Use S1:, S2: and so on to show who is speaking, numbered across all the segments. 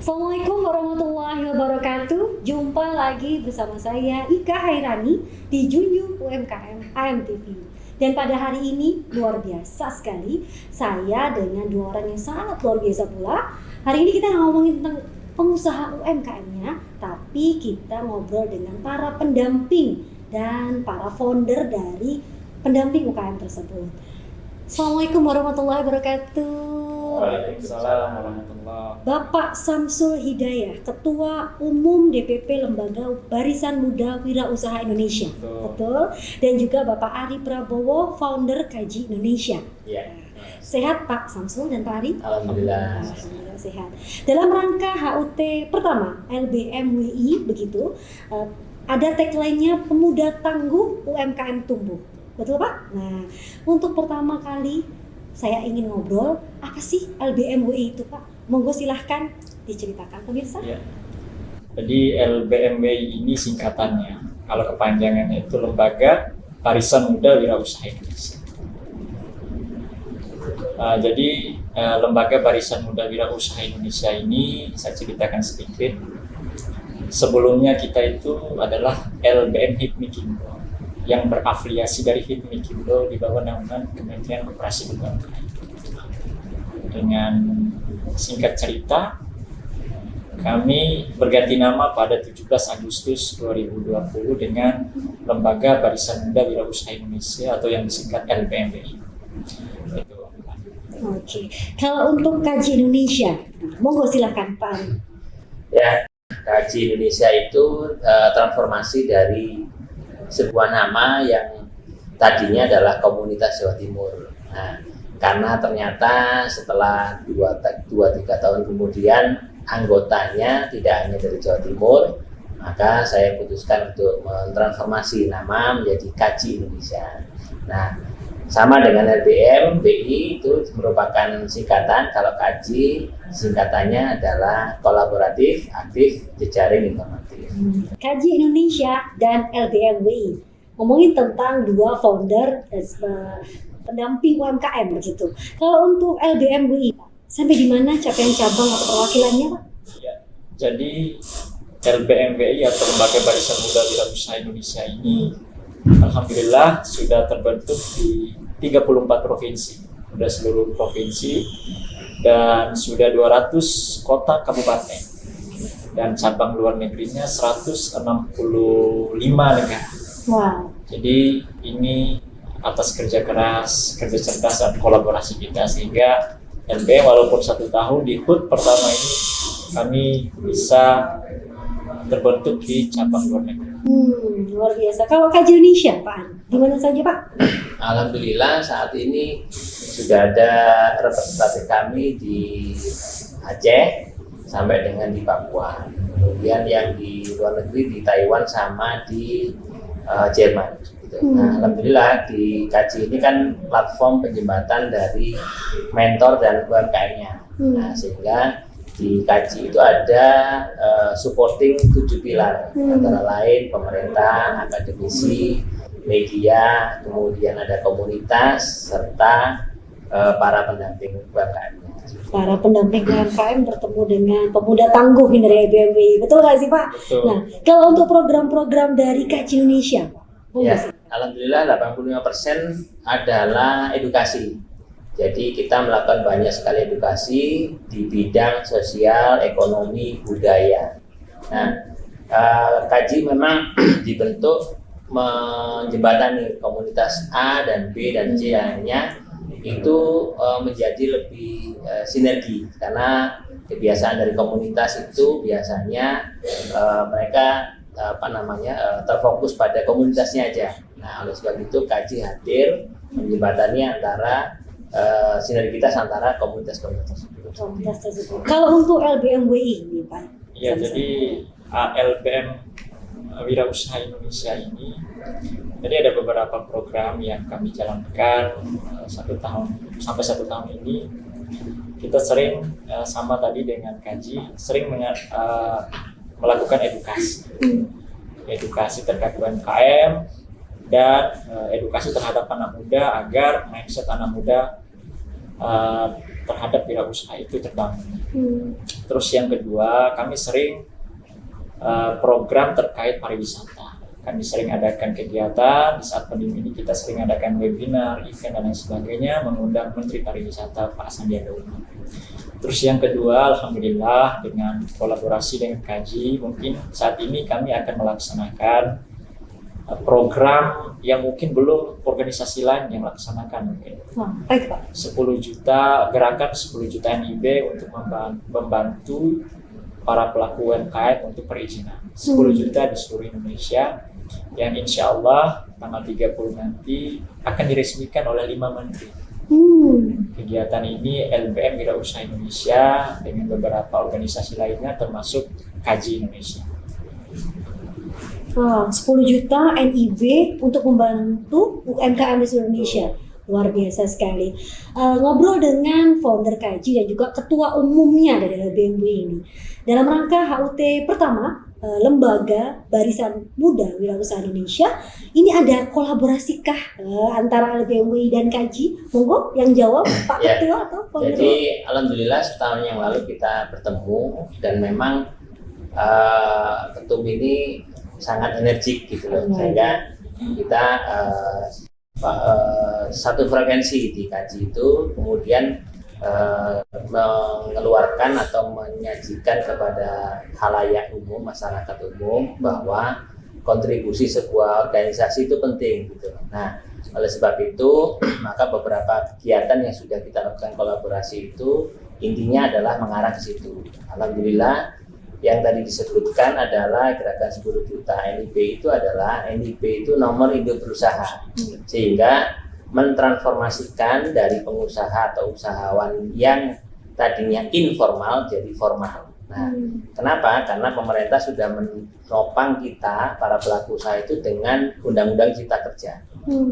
S1: Assalamualaikum warahmatullahi wabarakatuh. Jumpa lagi bersama saya Ika Hairani di Junjung UMKM AMTV. Dan pada hari ini luar biasa sekali, saya dengan dua orang yang sangat luar biasa pula. Hari ini kita ngomongin tentang pengusaha UMKM-nya, tapi kita ngobrol dengan para pendamping dan para founder dari pendamping UKM tersebut. Assalamualaikum warahmatullahi wabarakatuh.
S2: Waalaikumsalam warahmatullahi.
S1: Bapak Samsul Hidayah, Ketua Umum DPP Lembaga Barisan Muda Wirausaha Indonesia. Betul. Dan juga Bapak Ari Prabowo, Founder Kaji Indonesia.
S2: Ya.
S1: Sehat Pak Samsul dan Pak Ari?
S2: Alhamdulillah.
S1: Alhamdulillah sehat. Dalam rangka HUT pertama LBMWI begitu, ada tagline-nya Pemuda Tangguh UMKM Tumbuh. Betul Pak? Nah, untuk pertama kali saya ingin ngobrol, apa sih LBMWI itu Pak? Monggo silahkan diceritakan pemirsa.
S2: Ya. Jadi LBMWI ini singkatannya, kalau kepanjangannya itu Lembaga Barisan Muda Wirausaha Indonesia. Jadi Lembaga Barisan Muda Wirausaha Indonesia ini saya ceritakan sedikit. Sebelumnya kita itu adalah LBM HIPMI Kindo yang berafiliasi dari HIPMI Kindo di bawah naungan Kementerian Koperasi dan UMKM. Dengan singkat cerita, kami berganti nama pada 17 Agustus 2020 dengan Lembaga Barisan Muda Wirausaha Indonesia atau yang disingkat LBMWI.
S1: Oke, kalau untuk Kaji Indonesia, monggo silakan Pak Ari.
S3: Ya, Kaji Indonesia itu transformasi dari sebuah nama yang tadinya adalah Komunitas Jawa Timur. Nah, karena ternyata setelah 2-3 tahun kemudian anggotanya tidak hanya dari Jawa Timur, maka saya putuskan untuk mentransformasi nama menjadi Kaji Indonesia. Nah, sama dengan LBM, BI itu merupakan singkatan. Kalau Kaji singkatannya adalah Kolaboratif Aktif Jejaring Informatif.
S1: Kaji Indonesia dan LBMWI ngomongin tentang dua founder dan pendamping UMKM begitu. Kalau untuk LBMWI Pak, sampai di mana capaian cabang atau perwakilannya Pak?
S2: Ya, jadi LBMWI atau Lembaga Barisan Muda Wirausaha Indonesia ini alhamdulillah sudah terbentuk di 34 provinsi, sudah seluruh provinsi dan sudah 200 kota kabupaten dan cabang luar negerinya 165 negara.
S1: Wow.
S2: Jadi ini atas kerja keras, kerja cerdas dan kolaborasi kita sehingga LBM walaupun 1 tahun di HUT pertama ini kami bisa terbentuk di cabang luar negeri.
S1: Luar biasa. Kalau Kaji Indonesia Pak, di mana saja Pak?
S3: Alhamdulillah saat ini sudah ada representatif kami di Aceh sampai dengan di Papua. Kemudian yang di luar negeri di Taiwan sama di Jerman. Gitu. Nah, alhamdulillah di Kaji ini kan platform penjembatan dari mentor dan UMKM-nya. Nah, sehingga di Kaji itu ada supporting 7 pilar, antara lain pemerintah, akademisi, media, kemudian ada komunitas, serta para pendamping UMKM.
S1: Para pendamping UMKM bertemu dengan pemuda tangguh dari LBMWI, betul nggak sih Pak?
S2: Betul.
S1: Nah, kalau untuk program-program dari Kaji Indonesia, Pak,
S3: Ya, alhamdulillah 85% adalah edukasi. Jadi kita melakukan banyak sekali edukasi di bidang sosial, ekonomi, budaya. Nah, Kaji memang dibentuk menjembatani komunitas A dan B dan C lainnya itu menjadi lebih sinergi karena kebiasaan dari komunitas itu biasanya mereka terfokus pada komunitasnya aja. Nah, oleh sebab itu Kaji hadir menjembatani antara sinergitas antara komunitas-komunitas tersebut.
S1: Kalau untuk LBMWI ini Pak?
S2: Ya, jadi LBM Wirausaha Indonesia ini, jadi ada beberapa program yang kami jalankan 1 tahun sampai 1 tahun ini. Kita sering sama tadi dengan Kaji sering melakukan edukasi terkait UMKM dan edukasi terhadap anak muda agar mindset anak muda terhadap wirausaha itu terbangun. Terus yang kedua, kami sering program terkait pariwisata. Kami sering adakan kegiatan, di saat pandemi ini kita sering adakan webinar, event dan lain sebagainya, mengundang Menteri Pariwisata Pak Sandiaga Uno. Terus yang kedua, alhamdulillah dengan kolaborasi dengan KAJI, mungkin saat ini kami akan melaksanakan program yang mungkin belum organisasi lain yang melaksanakan mungkin.
S1: Baik Pak.
S2: 10 juta, gerakan 10 juta NIB untuk membantu para pelaku UMKM untuk perizinan. 10 juta di seluruh Indonesia yang insya Allah tanggal 30 nanti akan diresmikan oleh 5 menteri. Kegiatan ini LBM Wirausaha Indonesia dengan beberapa organisasi lainnya termasuk KAJI Indonesia.
S1: 10 juta NIB untuk membantu UMKM di seluruh Indonesia. Luar biasa sekali. Ngobrol dengan founder KAJI dan juga ketua umumnya dari LBMW ini. Dalam rangka HUT pertama, Lembaga Barisan Muda Wirausaha Indonesia, ini ada kolaborasikah antara LBMW dan KAJI? Monggo yang jawab Pak Ketua atau founder.
S3: Jadi alhamdulillah setahun yang lalu kita bertemu dan memang ketum ini sangat energik gitu loh, sehingga kita satu frekuensi di KAJI itu kemudian mengeluarkan atau menyajikan kepada khalayak umum, masyarakat umum bahwa kontribusi sebuah organisasi itu penting gitu. Nah, oleh sebab itu maka beberapa kegiatan yang sudah kita lakukan kolaborasi itu intinya adalah mengarah ke situ. Alhamdulillah yang tadi disebutkan adalah gerakan 10 juta NIB itu adalah NIB itu nomor induk berusaha, sehingga mentransformasikan dari pengusaha atau usahawan yang tadinya informal jadi formal. Nah, kenapa? Karena pemerintah sudah menopang kita para pelaku usaha itu dengan Undang-Undang Cipta Kerja.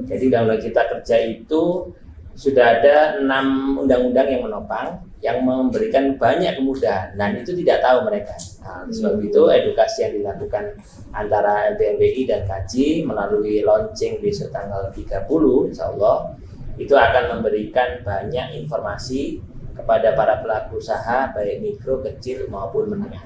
S3: Jadi Undang-Undang Cipta Kerja itu sudah ada 6 undang-undang yang menopang, yang memberikan banyak kemudahan, dan itu tidak tahu mereka. Nah, sebab itu edukasi yang dilakukan antara LBMWI dan KAJI melalui launching besok tanggal 30 insya Allah itu akan memberikan banyak informasi kepada para pelaku usaha baik mikro, kecil maupun menengah.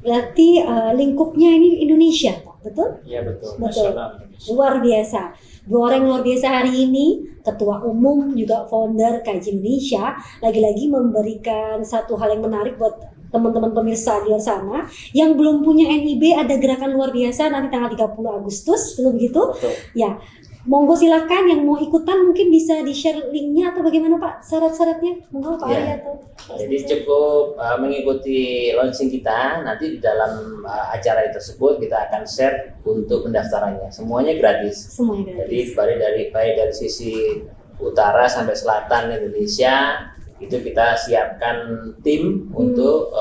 S1: Berarti lingkupnya ini Indonesia, Pak, betul?
S2: Iya betul.
S1: Betul.
S2: Nasional Indonesia.
S1: Luar biasa. Dua orang yang luar biasa hari ini, ketua umum juga founder KAJI Indonesia, lagi-lagi memberikan satu hal yang menarik buat teman-teman pemirsa di luar sana yang belum punya NIB. Ada gerakan luar biasa nanti tanggal 30 Agustus, belum begitu?
S2: Betul.
S1: Ya, monggo silakan yang mau ikutan mungkin bisa di-share linknya atau bagaimana Pak syarat-syaratnya? Monggo Pak Ari atau Pak
S3: Jadi
S1: Sensei.
S3: cukup mengikuti launching kita, nanti di dalam acara tersebut kita akan share untuk pendaftarannya. Semuanya gratis.
S1: Semuanya
S3: Jadi
S1: gratis.
S3: baik dari sisi utara sampai selatan Indonesia itu kita siapkan tim untuk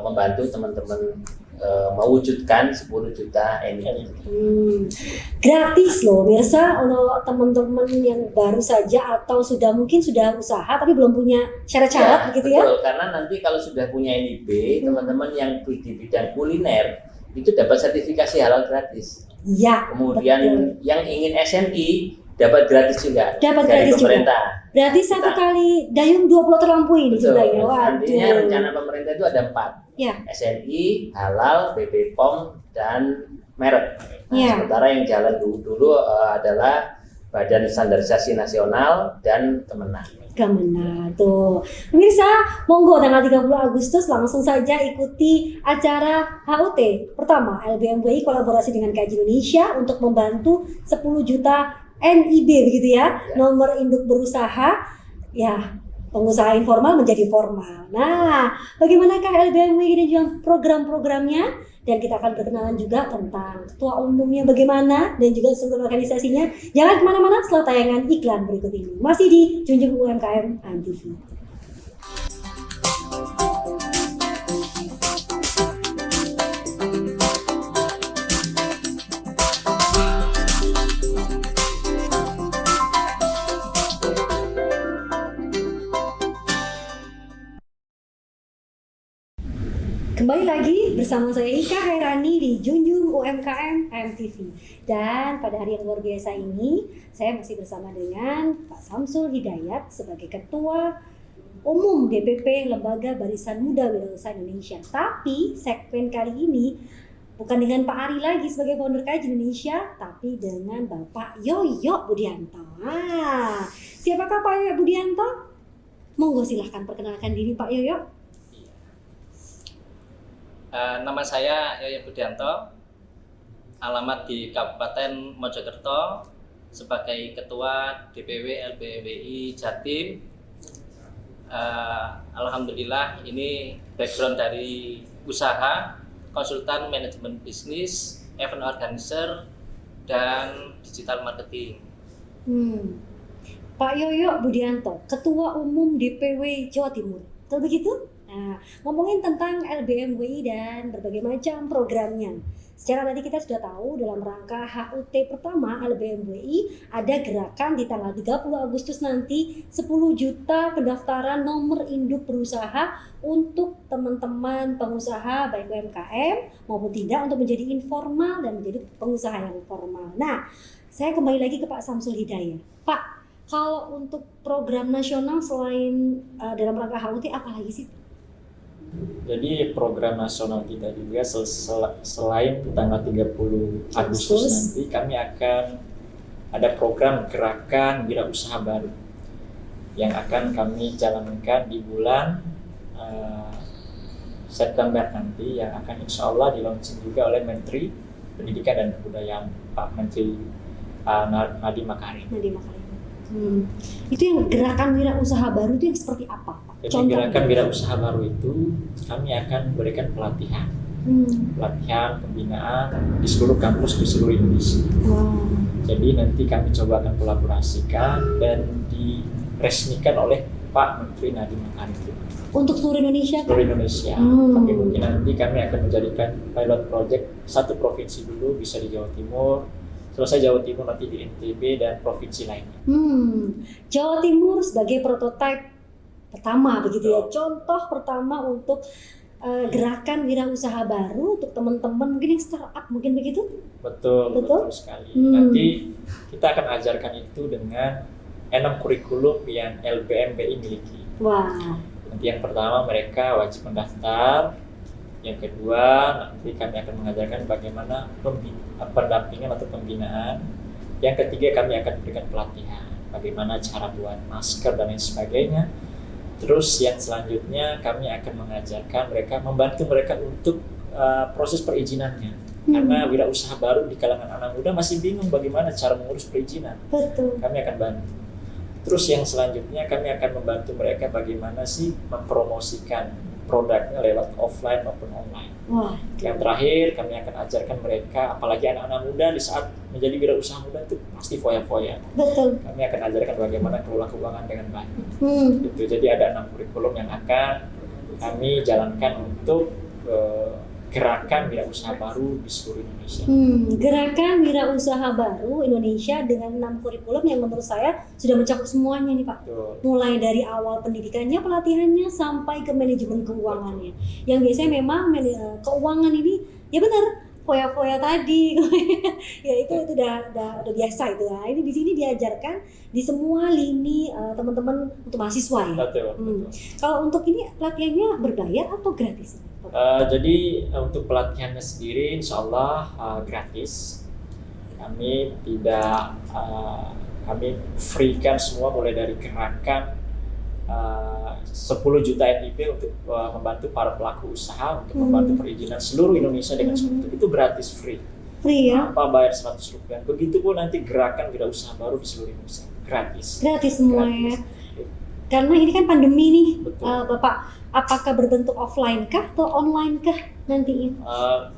S3: membantu teman-teman mewujudkan 10 juta NIB.
S1: Gratis loh Mirsa, untuk teman-teman yang baru saja atau mungkin sudah usaha tapi belum punya syarat-syarat begitu ya.
S3: Betul, karena nanti kalau sudah punya NIB, teman-teman yang di bidang kuliner itu dapat sertifikasi halal gratis.
S1: Iya.
S3: Kemudian
S1: betul.
S3: yang ingin SNI dapat gratis juga
S1: Dapat
S3: dari
S1: gratis juga.
S3: pemerintah.
S1: Berarti satu kali dayung 2 pulau terlampui ini
S3: Betul.
S1: jumlahnya.
S3: Nantinya
S1: Waduh.
S3: rencana pemerintah itu ada 4.
S1: Ya.
S3: SNI, halal, BP POM, dan merek. Nah,
S1: Ya.
S3: sementara yang jalan dulu adalah Badan Standarisasi Nasional dan Kemenang.
S1: Kemenang tuh. Pemirsa, monggo tanggal 30 Agustus langsung saja ikuti acara HUT. Pertama, LBMWI kolaborasi dengan KAJI Indonesia untuk membantu 10 juta NIB begitu ya. Nomor induk berusaha ya, pengusaha informal menjadi formal. Nah, bagaimanakah LBMWI dan juga program-programnya? Dan kita akan berkenalan juga tentang ketua umumnya bagaimana dan juga seluruh organisasinya. Jangan kemana-mana setelah tayangan iklan berikut ini. Masih di Junjung UMKM AMTV. Kembali lagi bersama saya Ika Hairani di Junjung UMKM AMTV. Dan pada hari yang luar biasa ini, saya masih bersama dengan Pak Samsul Hidayat sebagai Ketua Umum DPP Lembaga Barisan Muda Wirausaha Indonesia. Tapi segmen kali ini bukan dengan Pak Ari lagi sebagai founder KJ Indonesia, tapi dengan Bapak Yoyo Budianto. Siapakah Pak Yoyo Budianto? Monggo silahkan perkenalkan diri Pak Yoyo.
S4: Nama saya Yoyo Budianto, alamat di Kabupaten Mojokerto sebagai Ketua DPW LBWI Jatim. Alhamdulillah ini background dari usaha, konsultan manajemen bisnis, event organizer, dan digital marketing.
S1: Pak Yoyo Budianto, Ketua Umum DPW Jawa Timur, betul begitu? Nah, ngomongin tentang LBMWI dan berbagai macam programnya. Secara tadi kita sudah tahu dalam rangka HUT pertama LBMWI ada gerakan di tanggal 30 Agustus nanti 10 juta pendaftaran nomor induk berusaha untuk teman-teman pengusaha baik UMKM maupun tidak untuk menjadi informal dan menjadi pengusaha yang formal. Nah, saya kembali lagi ke Pak Samsul Hidayat. Pak, kalau untuk program nasional selain dalam rangka HUT apa lagi sih?
S2: Jadi program nasional kita juga selain tanggal 30 Agustus nanti kami akan ada program gerakan wirausaha baru yang akan kami jalankan di bulan September nanti, yang akan insya Allah di launching juga oleh Menteri Pendidikan dan Kebudayaan Pak Menteri Nadiem Makarim.
S1: Itu yang gerakan wirausaha baru itu yang seperti apa, Pak?
S2: Jadi gerakan wirausaha baru itu kami akan berikan pelatihan, pelatihan pembinaan di seluruh kampus di seluruh Indonesia. Jadi nanti kami coba akan kolaborasikan dan diresmikan oleh Pak Menteri Nadiem Makarim.
S1: Untuk seluruh Indonesia?
S2: Seluruh Indonesia. Tapi mungkin nanti kami akan menjadikan pilot project satu provinsi dulu, bisa di Jawa Timur. Selesai Jawa Timur nanti di NTB dan provinsi lainnya.
S1: Jawa Timur sebagai prototipe pertama begitu ya, contoh pertama untuk gerakan wirausaha baru untuk teman-teman mungkin yang startup mungkin begitu?
S2: Betul sekali. Nanti kita akan ajarkan itu dengan 6 kurikulum yang LBMWI miliki.
S1: Wah.
S2: Nanti yang pertama mereka wajib mendaftar. Yang kedua, nanti kami akan mengajarkan bagaimana pendampingan atau pembinaan. Yang ketiga, kami akan berikan pelatihan, bagaimana cara buat masker dan lain sebagainya. Terus yang selanjutnya, kami akan mengajarkan mereka, membantu mereka untuk proses perizinannya. Karena wirausaha baru di kalangan anak muda masih bingung bagaimana cara mengurus perizinan.
S1: Betul.
S2: Kami akan bantu. Terus yang selanjutnya, kami akan membantu mereka bagaimana sih mempromosikan produknya lewat offline maupun online. Yang terakhir kami akan ajarkan mereka, apalagi anak-anak muda di saat menjadi wirausaha muda itu pasti foya-foya.
S1: Betul.
S2: Kami akan ajarkan bagaimana kelola keuangan dengan baik. Gitu. Jadi ada 6 kurikulum yang akan kami jalankan untuk gerakan wirausaha baru di seluruh Indonesia.
S1: Gerakan wirausaha baru Indonesia dengan 6 kurikulum yang menurut saya sudah mencakup semuanya nih Pak.
S2: Betul.
S1: Mulai dari awal pendidikannya, pelatihannya, sampai ke manajemen keuangannya. Yang biasanya memang keuangan ini ya benar foya-foya tadi ya itu udah biasa itu. Nah, ini di sini diajarkan di semua lini teman-teman untuk mahasiswa ya.
S2: Betul.
S1: Kalau untuk ini pelatihannya berbayar atau gratis?
S2: Jadi untuk pelatihannya sendiri insya Allah gratis. Kami tidak kami freekan semua, mulai dari gerakan 10 juta NIP untuk membantu para pelaku usaha untuk membantu perizinan seluruh Indonesia dengan seperti itu gratis, free ya? Tanpa bayar 100 rupiah. Begitupun nanti gerakan wirausaha baru di seluruh Indonesia gratis
S1: semua
S2: gratis.
S1: Ya. Karena ini kan pandemi nih,
S2: Bapak.
S1: Apakah berbentuk offline kah atau online kah nanti?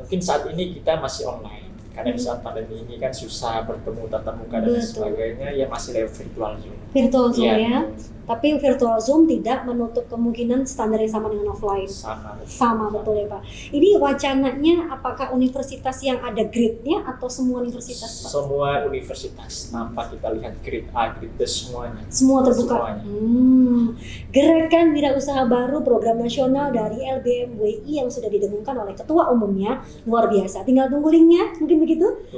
S2: Mungkin saat ini kita masih online. Karena di saat pandemi ini kan susah bertemu tatap muka dan sebagainya, ya masih lewat virtual Zoom.
S1: Virtual Zoom ya. Tapi virtual Zoom tidak menutup kemungkinan standar yang sama dengan offline. Sama betul ya Pak. Ini wacananya apakah universitas yang ada grade-nya atau semua universitas Pak?
S2: Semua universitas, tanpa kita lihat grade A, grade B, semuanya.
S1: Semua terbuka. Gerakan wirausaha baru program nasional dari LBMWI yang sudah didengungkan oleh ketua umumnya luar biasa. Tinggal tunggu linknya, mungkin begitu?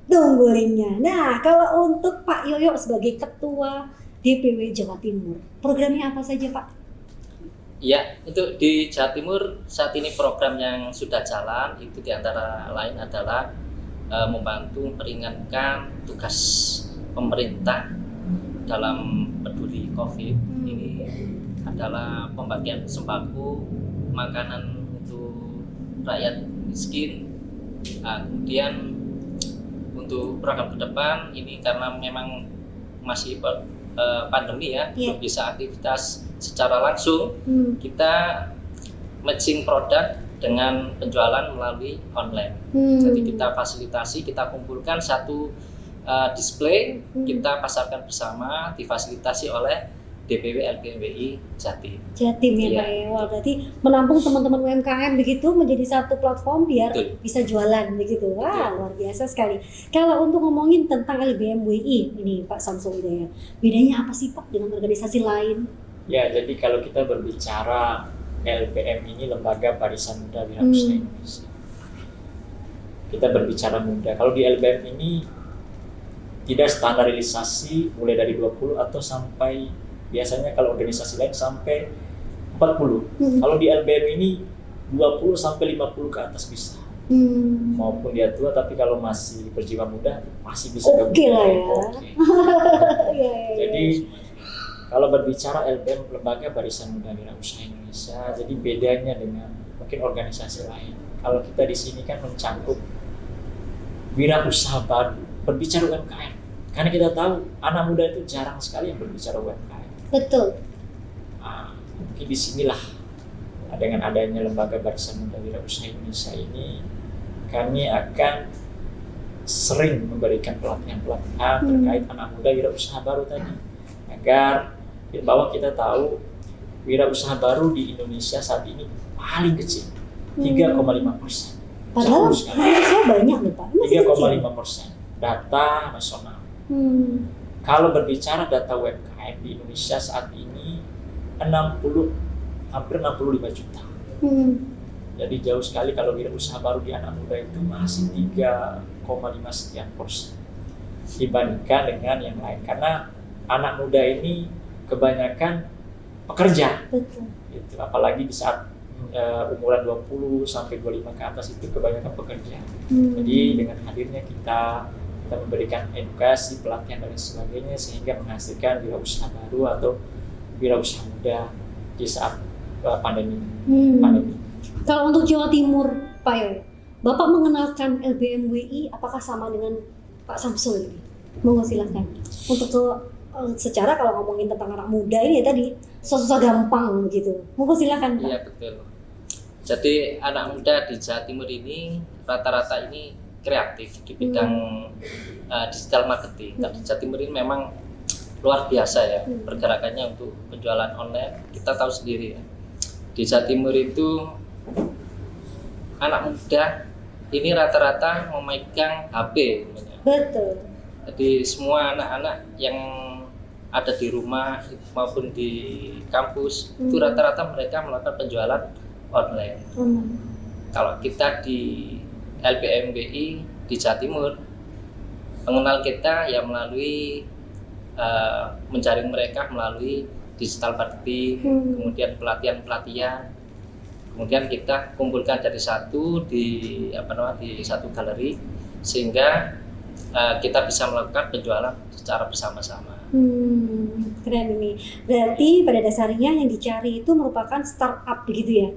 S1: Tunggu linknya. Nah, kalau untuk Pak Yoyo sebagai ketua DPW Jawa Timur, programnya apa saja Pak?
S4: Ya, untuk di Jawa Timur saat ini program yang sudah jalan itu diantara lain adalah membantu meringankan tugas pemerintah dalam peduli COVID. Ini adalah pembagian sembako, makanan untuk rakyat miskin. Kemudian untuk program ke depan ini karena memang masih pandemi ya, belum bisa aktivitas secara langsung, kita matching produk dengan penjualan melalui online. Jadi kita fasilitasi, kita kumpulkan satu display, kita pasarkan bersama, difasilitasi oleh DPW LBMWI Jatim.
S1: Jatim ya Pak ya. Wah, berarti menampung teman-teman UMKM begitu menjadi satu platform biar bisa jualan begitu. Wah, luar biasa sekali. Kalau untuk ngomongin tentang LBMWI ini Pak Samsul Hidayat, bedanya apa sih Pak dengan organisasi lain?
S2: Ya, jadi kalau kita berbicara LBM ini Lembaga Barisan Muda Wirausaha Indonesia. Kita berbicara muda. Kalau di LBM ini tidak standarisasi mulai dari 20 atau sampai biasanya kalau organisasi lain sampai 40. Kalau di LBM ini 20 sampai 50 ke atas bisa. Maupun dia tua tapi kalau masih berjiwa muda masih bisa
S1: Oke lah ya.
S2: Jadi kalau berbicara LBM Lembaga Barisan Muda Wirausaha Indonesia, jadi bedanya dengan mungkin organisasi lain. Kalau kita di sini kan mencakup wirausaha baru, berbicara UMKM. Karena kita tahu anak muda itu jarang sekali yang berbicara UMKM.
S1: Betul.
S2: Mungkin disinilah dengan adanya Lembaga Barisan Muda Wirausaha Indonesia ini, kami akan sering memberikan pelatihan-pelatihan terkait anak muda wirausaha baru tadi, agar bahwa kita tahu wirausaha baru di Indonesia saat ini paling kecil 3,5%.
S1: Padahal saya banyak loh Pak.
S2: 3,5% data nasional. Kalau berbicara data UMKM di Indonesia saat ini hampir 65 juta. Jadi jauh sekali kalau wirausaha baru di anak muda itu masih 3,5 sekian persen dibandingkan dengan yang lain. Karena anak muda ini kebanyakan pekerja.
S1: Betul.
S2: Gitu. Apalagi di saat umuran 20 sampai 25 ke atas itu kebanyakan pekerja. Jadi dengan hadirnya kita memberikan edukasi, pelatihan dan sebagainya sehingga menghasilkan wirausaha baru atau wirausaha muda di saat pandemi.
S1: Kalau untuk Jawa Timur, Pak Yoyo, Bapak mengenalkan LBMWI apakah sama dengan Pak Samsul ini? Monggo silakan. Untuk secara kalau ngomongin tentang anak muda ini ya tadi susah gampang gitu. Monggo silakan Pak.
S4: Iya betul. Jadi anak muda di Jawa Timur ini rata-rata ini kreatif di bidang digital marketing. Dan di Jawa Timur ini memang luar biasa ya pergerakannya untuk penjualan online. Kita tahu sendiri ya. Di Jawa Timur itu anak muda ini rata-rata memegang HP.
S1: Betul.
S4: Jadi semua anak-anak yang ada di rumah maupun di kampus itu rata-rata mereka melakukan penjualan online. Kalau kita di LBMWI di Jawa Timur, pengenal kita ya melalui menjaring mereka melalui digital marketing, kemudian pelatihan-pelatihan, kemudian kita kumpulkan jadi satu di satu galeri sehingga kita bisa melakukan penjualan secara bersama-sama.
S1: Keren ini. Berarti pada dasarnya yang dicari itu merupakan startup begitu ya?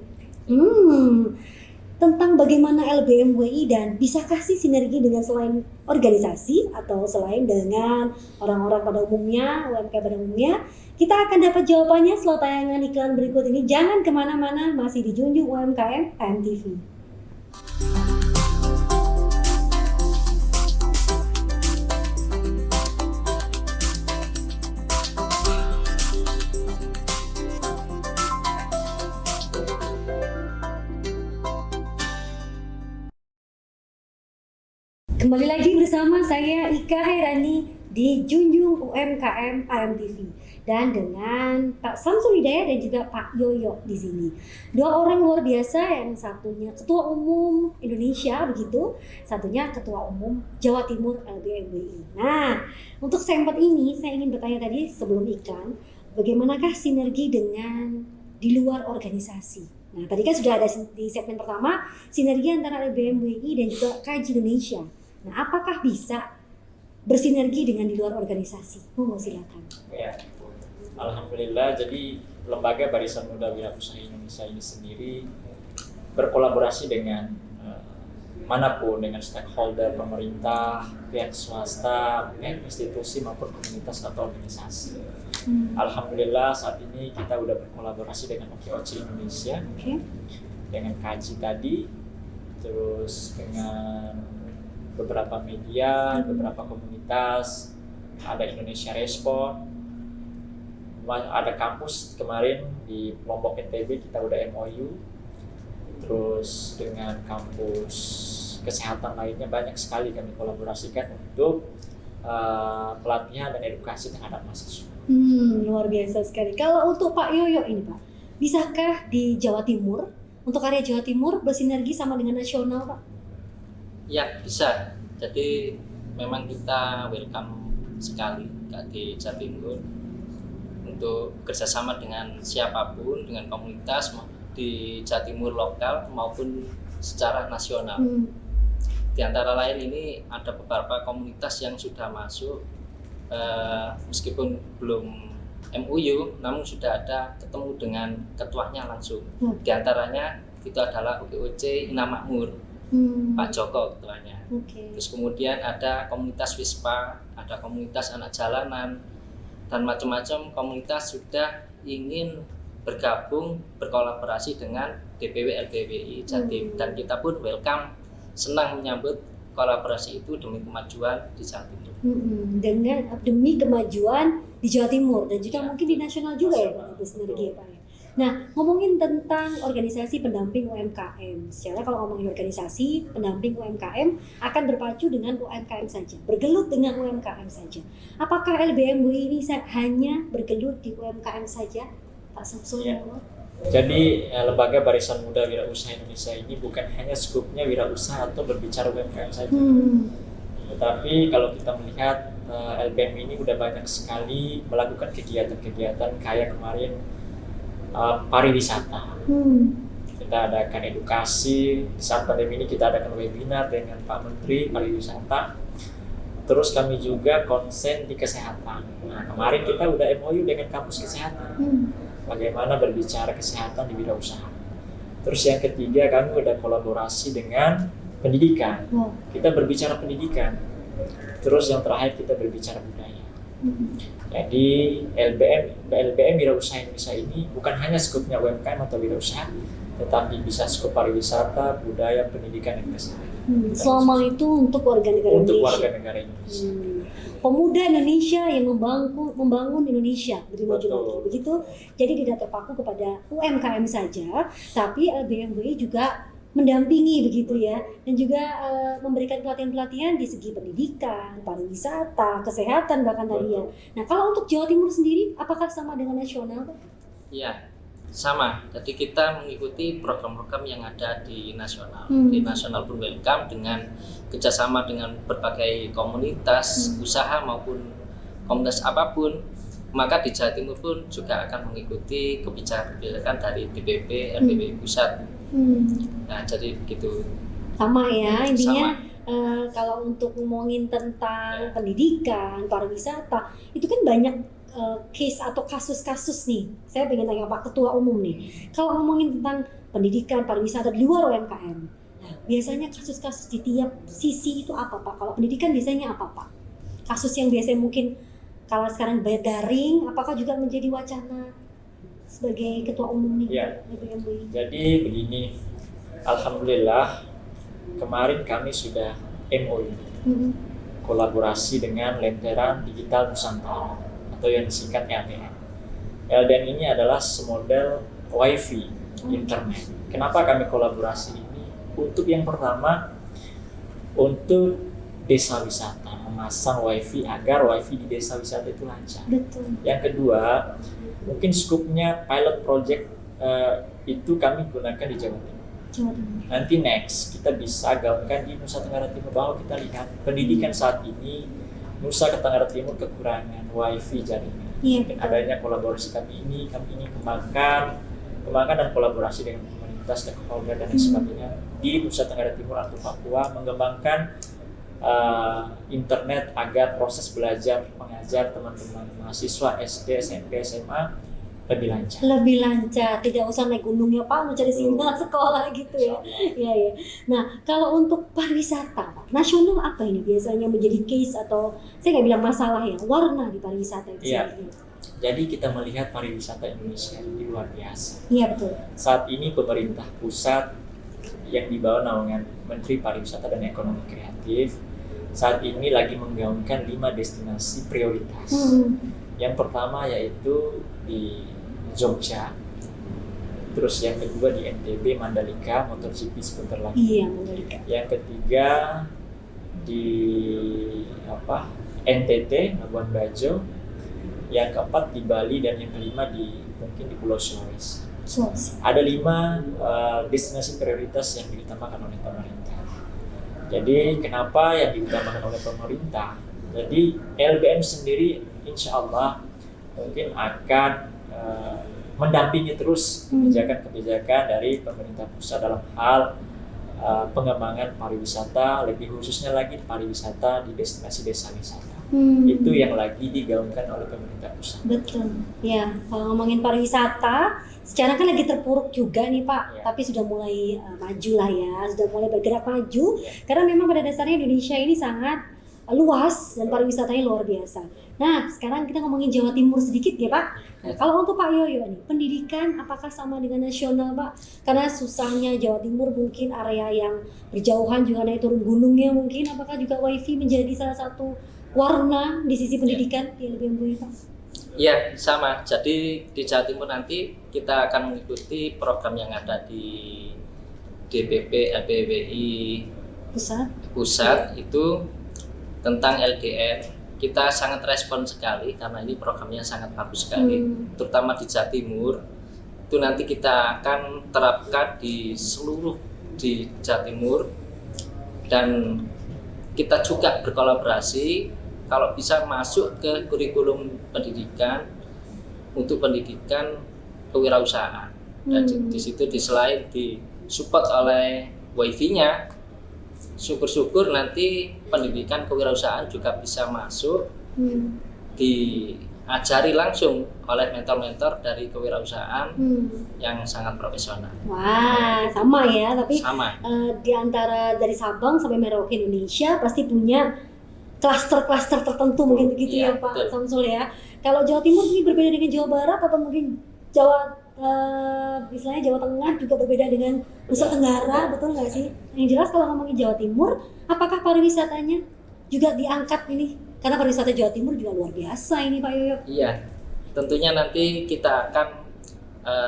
S1: Tentang bagaimana LBMWI dan bisakah sih sinergi dengan selain organisasi atau selain dengan orang-orang pada umumnya, UMKM pada umumnya, kita akan dapat jawabannya setelah tayangan iklan berikut ini. Jangan kemana-mana, masih di Junjung UMKM AMTV. Kembali lagi bersama saya Ika Hairani di Junjung UMKM AMTV dan dengan Pak Samsul Hidayat dan juga Pak Yoyo di sini. Dua orang luar biasa, yang satunya Ketua Umum Indonesia begitu, satunya Ketua Umum Jawa Timur LBMWI. Nah, untuk segmen ini saya ingin bertanya tadi sebelum iklan, bagaimanakah sinergi dengan di luar organisasi. Nah, tadi kan sudah ada di segmen pertama sinergi antara LBMWI dan juga KAJ Indonesia. Nah, apakah bisa bersinergi dengan di luar organisasi? Silakan.
S2: Ya, alhamdulillah. Jadi Lembaga Barisan Muda Wirausaha Indonesia ini sendiri berkolaborasi dengan manapun, dengan stakeholder pemerintah, pihak swasta, pihak institusi maupun komunitas atau organisasi. Alhamdulillah saat ini kita udah berkolaborasi dengan OKOC Indonesia, dengan KAJ tadi, terus dengan beberapa media, beberapa komunitas, ada Indonesia Respon, ada kampus kemarin di Lombok NTB kita udah MOU, terus dengan kampus kesehatan lainnya banyak sekali kami kolaborasikan untuk pelatihan dan edukasi terhadap mahasiswa.
S1: Luar biasa sekali. Kalau untuk Pak Yoyo ini Pak, bisakah di Jawa Timur, untuk area Jawa Timur bersinergi sama dengan nasional Pak?
S4: Ya bisa. Jadi memang kita welcome sekali di Jawa Timur untuk kerjasama dengan siapapun, dengan komunitas di Jawa Timur lokal maupun secara nasional. Di antara lain ini ada beberapa komunitas yang sudah masuk, meskipun belum MOU, namun sudah ada ketemu dengan ketuanya langsung. Di antaranya itu adalah OKOC Inamakmur, Pak Joko ketuanya. Terus kemudian ada komunitas Wispa, ada komunitas anak jalanan, dan macam-macam komunitas sudah ingin bergabung, berkolaborasi dengan DPW LBWI Jatim. Dan kita pun welcome, senang menyambut kolaborasi itu demi kemajuan di Jawa Timur.
S1: Demi kemajuan di Jawa Timur dan juga mungkin di nasional juga ya Pak, bersinergi Pak. Nah, ngomongin tentang organisasi pendamping UMKM. Secara kalau ngomongin organisasi pendamping UMKM akan berpacu dengan UMKM saja, bergelut dengan UMKM saja. Apakah LBMWI ini hanya bergelut di UMKM saja, Pak Samsul?
S2: Ya. Jadi Lembaga Barisan Muda Wirausaha Indonesia ini bukan hanya skupnya wirausaha atau berbicara UMKM saja. Tetapi kalau kita melihat LBM ini udah banyak sekali melakukan kegiatan-kegiatan kayak kemarin pariwisata. Kita adakan edukasi, di saat pandemi ini kita adakan webinar dengan Pak Menteri Pariwisata. Terus kami juga konsen di kesehatan. Nah, kemarin kita udah MOU dengan kampus kesehatan. Bagaimana berbicara kesehatan di wirausaha. Terus yang ketiga kami udah kolaborasi dengan pendidikan. Kita berbicara pendidikan. Terus yang terakhir kita berbicara budaya. Jadi LBM Wirausaha Indonesia ini bukan hanya skupnya UMKM atau wirausaha, tetapi bisa skup pariwisata, budaya, pendidikan, dan kesehatan.
S1: Selama itu untuk warga negara
S2: Indonesia.
S1: Warga negara Indonesia. Pemuda Indonesia yang membangun Indonesia lebih maju lagi, begitu. Jadi tidak terpaku kepada UMKM saja, tapi LBMWI juga mendampingi begitu ya, dan juga memberikan pelatihan-pelatihan di segi pendidikan, pariwisata, kesehatan bahkan tadi ya. Nah, kalau untuk Jawa Timur sendiri, apakah sama dengan nasional?
S4: Iya, sama. Jadi kita mengikuti program-program yang ada di nasional. Di nasional pun welcome dengan kerjasama dengan berbagai komunitas, usaha maupun komunitas apapun. Maka di Jawa Timur pun juga akan mengikuti kebijakan dari DPP, LBWI Pusat. Nah, jadi begitu.
S1: Sama ya, intinya kalau untuk ngomongin tentang pendidikan, pariwisata, itu kan banyak case atau kasus-kasus nih. Saya pengen tanya Pak Ketua Umum nih. Kalau ngomongin tentang pendidikan, pariwisata di luar UMKM, nah, biasanya kasus-kasus di tiap sisi itu apa Pak? Kalau pendidikan biasanya apa Pak? Kasus yang biasanya mungkin kalau sekarang daring, apakah juga menjadi wacana sebagai Ketua Umum nih?
S2: Ya. Jadi begini, alhamdulillah kemarin kami sudah MOU kolaborasi dengan Lentera Digital Nusantara atau yang disingkat LDN. LDN ini adalah semodel WiFi internet. Kenapa kami kolaborasi ini? Untuk yang pertama, untuk desa wisata, memasang WiFi agar WiFi di desa wisata itu lancar.
S1: Betul.
S2: Yang kedua, mungkin skupnya pilot project itu kami gunakan di Jawa Timur. Nanti next kita bisa gaungkan di Nusa Tenggara Timur, bahwa kita lihat pendidikan saat ini Nusa Tenggara Timur kekurangan WiFi jaringan. Adanya kolaborasi kami ini kembangkan Kembangkan dan kolaborasi dengan pemerintah, stakeholder dan lain sebagainya di Nusa Tenggara Timur atau Papua, mengembangkan internet agar proses belajar mengajar teman-teman mahasiswa SD, SMP, SMA lebih lancar.
S1: Lebih lancar, tidak usah naik gunung ya Pak, mau cari sinyal sekolah gitu ya. Iya ya. Nah, kalau untuk pariwisata Pak, nasional apa ini biasanya menjadi case atau saya nggak bilang masalah ya, warna di pariwisata itu
S2: Iya.
S1: sendiri.
S2: Jadi kita melihat pariwisata Indonesia ini luar biasa.
S1: Iya betul.
S2: Saat ini pemerintah pusat yang di bawah naungan Menteri Pariwisata dan Ekonomi Kreatif saat ini lagi menggaungkan 5 destinasi prioritas. Yang pertama yaitu di Jogja, terus yang kedua di NTB, Mandalika, MotoGP sebentar lagi.
S1: Iya, Mandalika.
S2: Yang ketiga di NTT, Labuan Bajo. Yang keempat di Bali dan yang kelima mungkin di Pulau Sulawesi. Ada 5 destinasi prioritas yang diutamakan oleh pemerintah. Jadi kenapa yang diutamakan oleh pemerintah? Jadi LBM sendiri insya Allah mungkin akan mendampingi terus kebijakan-kebijakan dari pemerintah pusat dalam hal pengembangan pariwisata, lebih khususnya lagi pariwisata di destinasi desa wisata. Itu yang lagi digaungkan oleh pemerintah pusat.
S1: Betul. Ya, kalau ngomongin pariwisata, sekarang kan lagi terpuruk juga nih Pak,
S2: Ya.
S1: tapi sudah mulai maju lah ya, sudah mulai bergerak maju. Karena memang pada dasarnya Indonesia ini sangat luas dan pariwisatanya luar biasa. Nah, sekarang kita ngomongin Jawa Timur sedikit ya Pak. Nah, kalau untuk Pak Yoyo nih, pendidikan apakah sama dengan nasional Pak? Karena susahnya Jawa Timur mungkin area yang berjauhan juga naik turun gunungnya mungkin, apakah juga WiFi menjadi salah satu warna di sisi pendidikan di LBM UI Pak?
S4: Iya, sama. Jadi di Jawa Timur nanti kita akan mengikuti program yang ada di DPP LBWI pusat itu tentang LDR. Kita sangat respon sekali karena ini programnya sangat bagus sekali, terutama di Jawa Timur. Itu nanti kita akan terapkan di seluruh di Jawa Timur dan kita juga berkolaborasi kalau bisa masuk ke kurikulum pendidikan untuk pendidikan kewirausahaan. Dan di situ selain disupport oleh WiFi-nya, syukur-syukur nanti pendidikan kewirausahaan juga bisa masuk, diajari langsung oleh mentor-mentor dari kewirausahaan yang sangat profesional.
S1: Wah, sama ya, tapi
S4: Sama.
S1: di antara dari Sabang sampai Merauke Indonesia pasti punya klaster-klaster tertentu mungkin begitu
S4: Iya,
S1: ya Pak
S4: betul.
S1: Samsul ya. Kalau Jawa Timur ini berbeda dengan Jawa Barat atau mungkin Jawa misalnya Jawa Tengah juga berbeda dengan Nusa Tenggara, betul nggak sih? Yang jelas kalau ngomongin Jawa Timur, apakah pariwisatanya juga diangkat ini? Karena pariwisata Jawa Timur juga luar biasa ini Pak Yoyo.
S4: Iya, tentunya nanti kita akan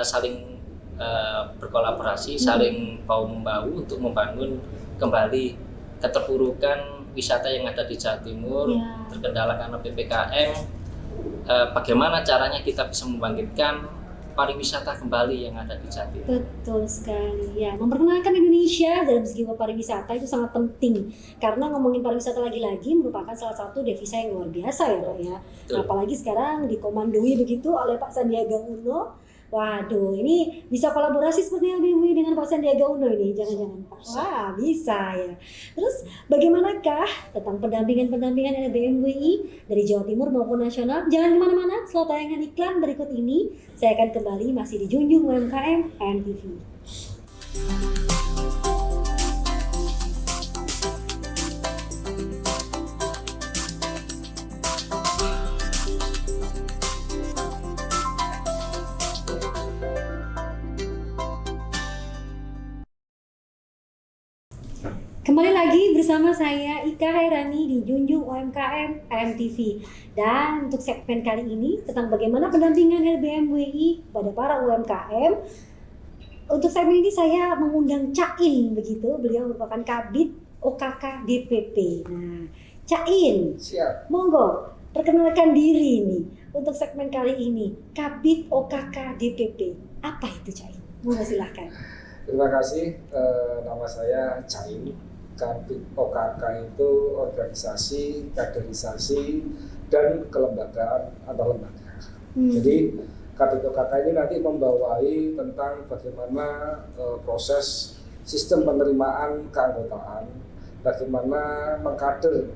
S4: saling berkolaborasi, saling bahu-membahu untuk membangun kembali keterpurukan wisata yang ada di Jawa Timur,
S1: Ya.
S4: terkendala karena PPKM. Bagaimana caranya kita bisa membangkitkan pariwisata kembali yang ada di Jawa Timur?
S1: Betul sekali ya, memperkenalkan Indonesia dalam segi pariwisata itu sangat penting karena ngomongin pariwisata lagi-lagi merupakan salah satu devisa yang luar biasa ya Pak ya.
S4: Betul.
S1: Apalagi sekarang dikomandoi begitu oleh Pak Sandiaga Uno. Waduh, ini bisa kolaborasi seperti LBM UI dengan Pak Sandiaga Uno ini, jangan-jangan Pak. Wah, bisa ya. Terus bagaimanakah tentang pendampingan LBM UI dari Jawa Timur maupun nasional? Jangan kemana-mana, setelah tayangan iklan berikut ini, saya akan kembali masih di Junjung UMKM AMTV. Kembali lagi bersama saya Ika Hairani di Junjung UMKM AMTV. Dan untuk segmen kali ini tentang bagaimana pendampingan LBM UI kepada para UMKM. Untuk segmen ini saya mengundang Cain begitu, beliau merupakan Kabid OKK DPP. Nah, Cain,
S5: Siap.
S1: monggo perkenalkan diri nih untuk segmen kali ini. Kabid OKK DPP, apa itu Cain? Monggo silahkan.
S5: Terima kasih. Nama saya Cain. Kabid OKK itu organisasi, kaderisasi, dan kelembagaan atau lembaga. Jadi Kabit OKK ini nanti membawai tentang bagaimana proses sistem penerimaan keanggotaan, bagaimana mengkader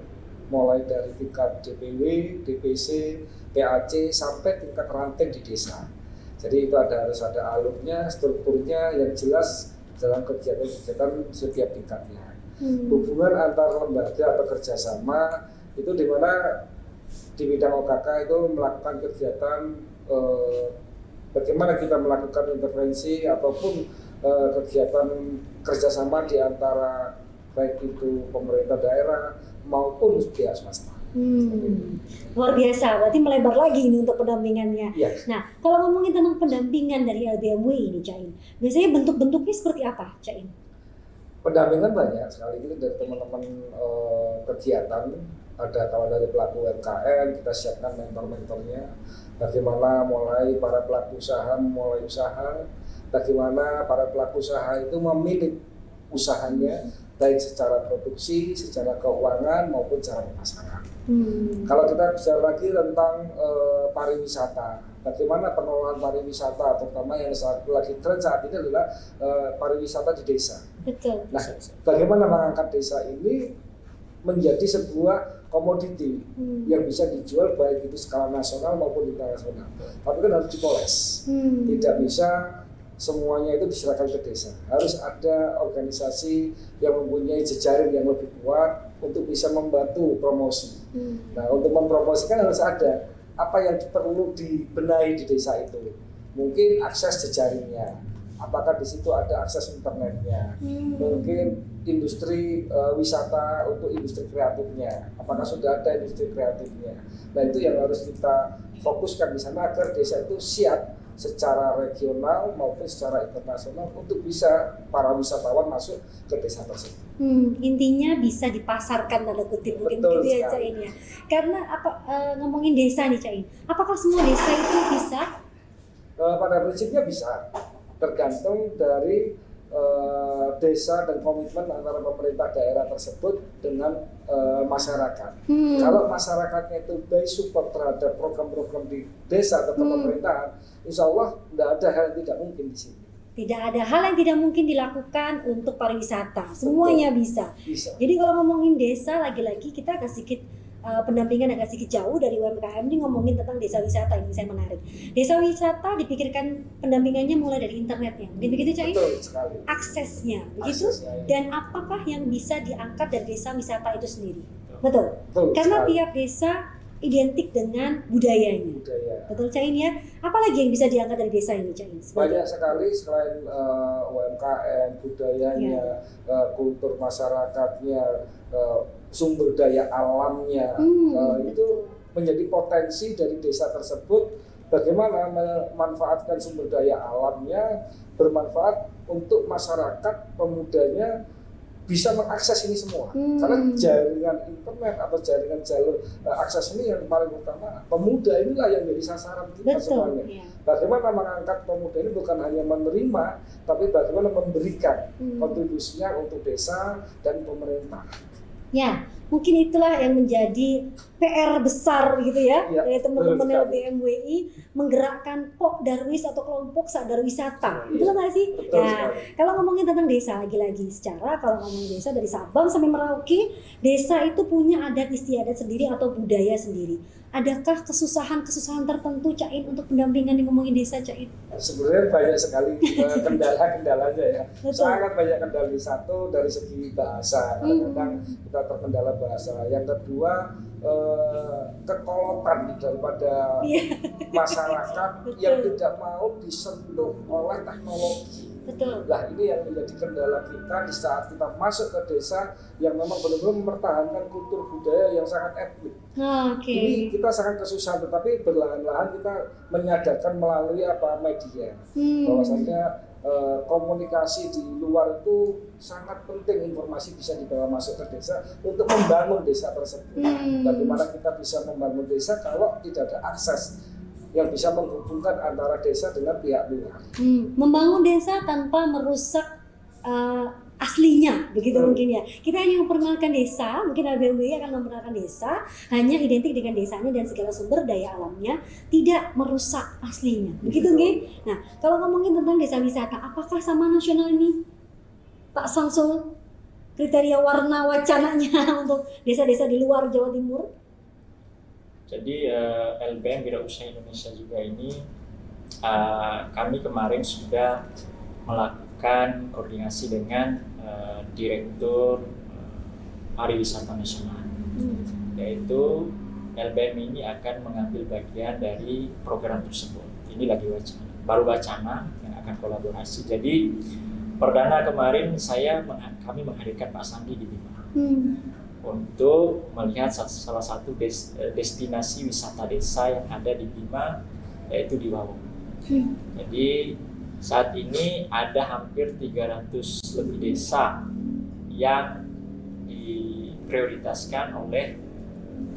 S5: mulai dari tingkat DPW, DPC, PAC sampai tingkat ranting di desa. Jadi itu harus ada alurnya, strukturnya yang jelas dalam kegiatan-kegiatan setiap tingkatnya. Hubungan antar lembaga atau kerjasama itu di mana di bidang OKK itu melakukan kegiatan bagaimana kita melakukan intervensi ataupun kegiatan kerjasama di antara baik itu pemerintah daerah maupun pihak swasta.
S1: Luar biasa, berarti melebar lagi ini untuk pendampingannya.
S5: Yes.
S1: Nah, kalau ngomongin tentang pendampingan dari LBMWI ini, Cain, biasanya bentuk-bentuknya seperti apa, Cain?
S5: Pendampingan banyak sekali itu dari teman-teman kegiatan. Ada kalau dari pelaku UMKM kita siapkan mentor-mentornya. Bagaimana mulai para pelaku usaha mulai usaha, bagaimana para pelaku usaha itu memilih usahanya baik secara produksi, secara keuangan maupun secara pemasaran. Kalau kita bicara lagi tentang pariwisata, bagaimana pengelolaan pariwisata, terutama yang lagi tren saat ini adalah pariwisata di desa.
S1: Betul.
S5: Nah, bagaimana mengangkat desa ini menjadi sebuah komoditi yang bisa dijual baik itu skala nasional maupun internasional. Tapi kan harus dipoles, tidak bisa semuanya itu diserahkan ke desa. Harus ada organisasi yang mempunyai jejaring yang lebih kuat untuk bisa membantu promosi. Nah, untuk mempromosikan harus ada apa yang perlu dibenahi di desa itu. Mungkin akses jejaringnya, apakah di situ ada akses internetnya, mungkin industri wisata untuk industri kreatifnya, apakah sudah ada industri kreatifnya. Nah, itu yang harus kita fokuskan di sana agar desa itu siap secara regional maupun secara internasional untuk bisa para wisatawan masuk ke desa tersebut.
S1: Intinya bisa dipasarkan tanda kutip mungkin
S5: Betul
S1: gitu ya,
S5: sekali.
S1: Cain ya. Karena ngomongin desa nih, Cain. Apakah semua desa itu bisa?
S5: Pada prinsipnya bisa, tergantung dari desa dan komitmen antara pemerintah daerah tersebut dengan masyarakat. Kalau masyarakatnya itu baik support terhadap program-program di desa atau pemerintahan, insya Allah tidak ada hal yang tidak mungkin di sini.
S1: Tidak ada hal yang tidak mungkin dilakukan untuk pariwisata. Semuanya bisa.
S5: Bisa.
S1: Jadi kalau ngomongin desa, lagi-lagi kita agak sedikit pendampingan agak sedikit jauh dari UMKM ini ngomongin tentang desa wisata. Ini saya menarik. Desa wisata dipikirkan pendampingannya mulai dari internetnya. Mungkin begitu, Cain?
S5: Betul sekali.
S1: Aksesnya, begitu?
S5: Aksesnya, ya.
S1: Dan apakah yang bisa diangkat dari desa wisata itu sendiri? Betul.
S5: Betul
S1: Karena
S5: sekali.
S1: tiap desa identik dengan budayanya.
S5: Budaya.
S1: Betul, Cain ya? Apalagi yang bisa diangkat dari desa ini, Cain?
S5: Banyak sekali selain UMKM, budayanya, kultur masyarakatnya, sumber daya alamnya, itu menjadi potensi dari desa tersebut. Bagaimana memanfaatkan sumber daya alamnya bermanfaat untuk masyarakat, pemudanya bisa mengakses ini semua. Karena jaringan internet atau jaringan jalur akses ini yang paling utama. Pemuda inilah yang menjadi sasaran kita semuanya.
S1: Iya.
S5: Bagaimana mengangkat pemuda ini bukan hanya menerima, tapi bagaimana memberikan kontribusinya untuk desa dan pemerintah.
S1: Ya, mungkin itulah yang menjadi PR besar gitu ya,
S5: Ya,
S1: dari teman-teman
S5: betul sekali.
S1: LBMWI menggerakkan Pokdarwis atau kelompok sadar wisata.
S5: Iya,
S1: Betul nggak sih?
S5: betul
S1: Ya,
S5: sekali.
S1: kalau ngomongin tentang desa lagi-lagi secara kalau ngomongin desa dari Sabang sampai Merauke, desa itu punya adat istiadat sendiri atau budaya sendiri. Adakah kesusahan-kesusahan tertentu, Cain, untuk pendampingan yang ngomongin desa, Cain?
S5: Sebenarnya banyak sekali kendala-kendalanya ya.
S1: Betul.
S5: Sangat banyak kendala. Satu dari segi bahasa, kadang-kadang kita terkendala bahasa. Yang kedua kekolotan daripada masyarakat yang tidak mau disentuh oleh teknologi.
S1: Betul.
S5: Nah, ini yang menjadi kendala kita di saat kita masuk ke desa yang memang benar-benar mempertahankan kultur budaya yang sangat etnik.
S1: Oke.
S5: Ini kita sangat kesusahan, tetapi perlahan-lahan kita menyadarkan melalui media bahwasanya komunikasi di luar itu sangat penting, informasi bisa dibawa masuk ke desa untuk membangun desa tersebut. Bagaimana kita bisa membangun desa kalau tidak ada akses yang bisa menghubungkan antara desa dengan pihak luar.
S1: Membangun desa tanpa merusak aslinya, begitu mungkin ya. Kita hanya memperkenalkan desa, mungkin LBMWI akan memperkenalkan desa, hanya identik dengan desanya dan segala sumber daya alamnya, tidak merusak aslinya, begitu nggih? Nah, kalau ngomongin tentang desa wisata, apakah sama nasional ini, Pak Samsul? Kriteria warna wacananya untuk desa-desa di luar Jawa Timur?
S2: Jadi LBM Wirausaha Indonesia juga ini kami kemarin sudah melakukan koordinasi dengan Direktur Pariwisata Nasional, yaitu LBM ini akan mengambil bagian dari program tersebut. Ini lagi baru wacana yang akan kolaborasi. Jadi perdana kemarin kami menghadirkan Pak Sandi di Bima untuk melihat salah satu destinasi wisata desa yang ada di Bima, yaitu di Wawon. Jadi saat ini ada hampir 300 lebih desa yang diprioritaskan oleh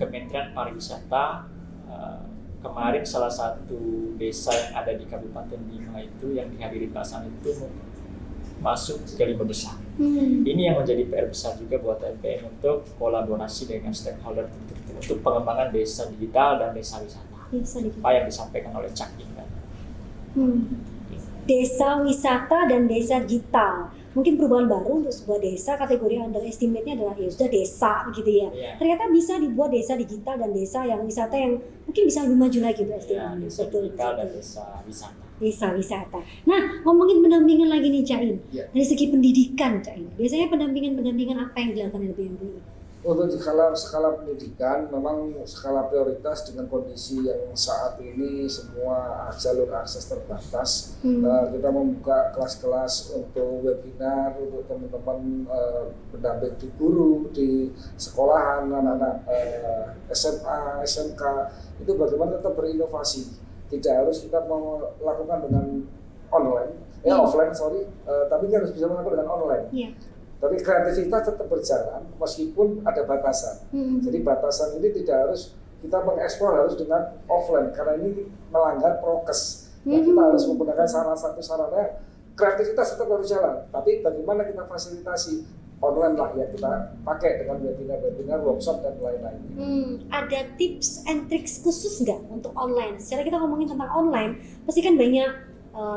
S2: Kementerian Pariwisata. Kemarin salah satu desa yang ada di Kabupaten Bima itu yang dihadiri Pak Sandi itu masuk ke 5 besar. Ini yang menjadi PR besar juga buat LBM untuk kolaborasi dengan stakeholder tertentu untuk pengembangan desa digital dan desa wisata. Apa yang disampaikan oleh Cak Indra.
S1: Desa wisata dan desa digital. Mungkin perubahan baru untuk sebuah desa, kategori underestimate-nya adalah ya sudah desa gitu ya. Ternyata bisa dibuat desa digital dan desa yang wisata yang mungkin bisa lebih maju lagi tuh SDM.
S2: Desa digital dan desa wisata.
S1: Desa wisata. Nah, ngomongin pendampingan lagi nih Cak In. Dari segi pendidikan Cak In, biasanya pendampingan apa yang dilakukan oleh BMWI?
S5: Untuk di skala pendidikan, memang skala prioritas dengan kondisi yang saat ini semua jalur akses terbatas. Kita membuka kelas-kelas untuk webinar untuk teman-teman pendamping di guru, di sekolahan, anak-anak SMA, SMK, itu bagaimana tetap berinovasi. Tidak harus kita mau lakukan dengan offline, tapi kita harus bisa melakukan dengan online. Tapi kreativitas tetap berjalan meskipun ada batasan. Jadi batasan ini tidak harus kita mengeksplor harus dengan offline karena ini melanggar prokes. Kita harus menggunakan salah satu sarana. Kreativitas tetap harus jalan, tapi bagaimana kita fasilitasi online lah yang kita pakai dengan webinar, workshop dan lain-lain.
S1: Ada tips and tricks khusus nggak untuk online? Secara kita ngomongin tentang online, pasti kan banyak,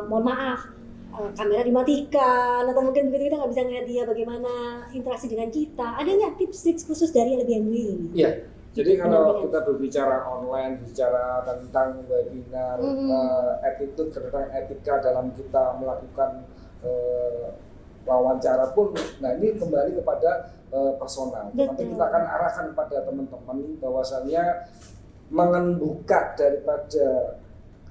S1: mohon maaf, kamera dimatikan atau mungkin begitu kita nggak bisa ngeliat dia bagaimana interaksi dengan kita. Ada nggak tips-tips khusus dari LBMWI ini?
S5: Iya. Jadi kalau kita berbicara online, bicara tentang webinar, attitude, tentang etika dalam kita melakukan wawancara pun, nah ini kembali kepada personal. Tapi kita akan arahkan kepada teman-teman bahwasannya membuka daripada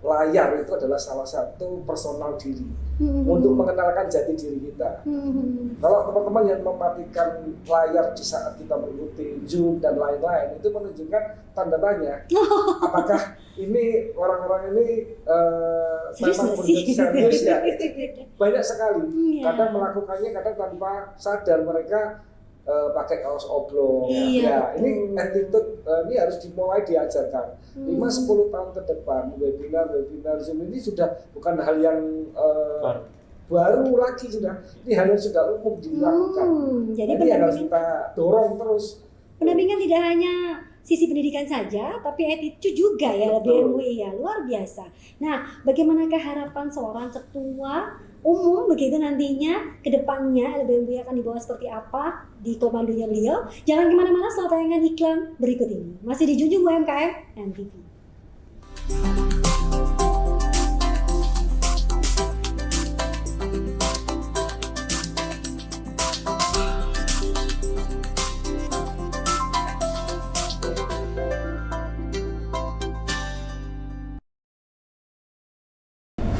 S5: layar itu adalah salah satu personal diri untuk mengenalkan jati diri kita. Kalau teman-teman yang mematikan layar di saat kita mengikuti Zoom dan lain-lain itu menunjukkan tanda tanya apakah ini orang-orang ini memang serius ya. Banyak sekali. Kadang melakukannya, kadang tanpa sadar mereka pakai kaos oblong. Ya, ini attitude ini harus dimulai diajarkan. 5-10 tahun ke depan webinar Zoom ini sudah bukan hal yang baru lagi, sudah ini hal yang sudah umum dilakukan.
S1: Jadi
S5: yang harus kita dorong terus.
S1: Pendampingan tidak hanya sisi pendidikan saja, tapi attitude juga ya LBMWI ya, luar biasa. Nah, bagaimanakah harapan seorang ketua umum begitu nantinya ke depannya LBMWI akan dibawa seperti apa di komandonya beliau? Jangan kemana-mana setelah tayangan iklan berikut ini. Masih di Junjung UMKM MTV.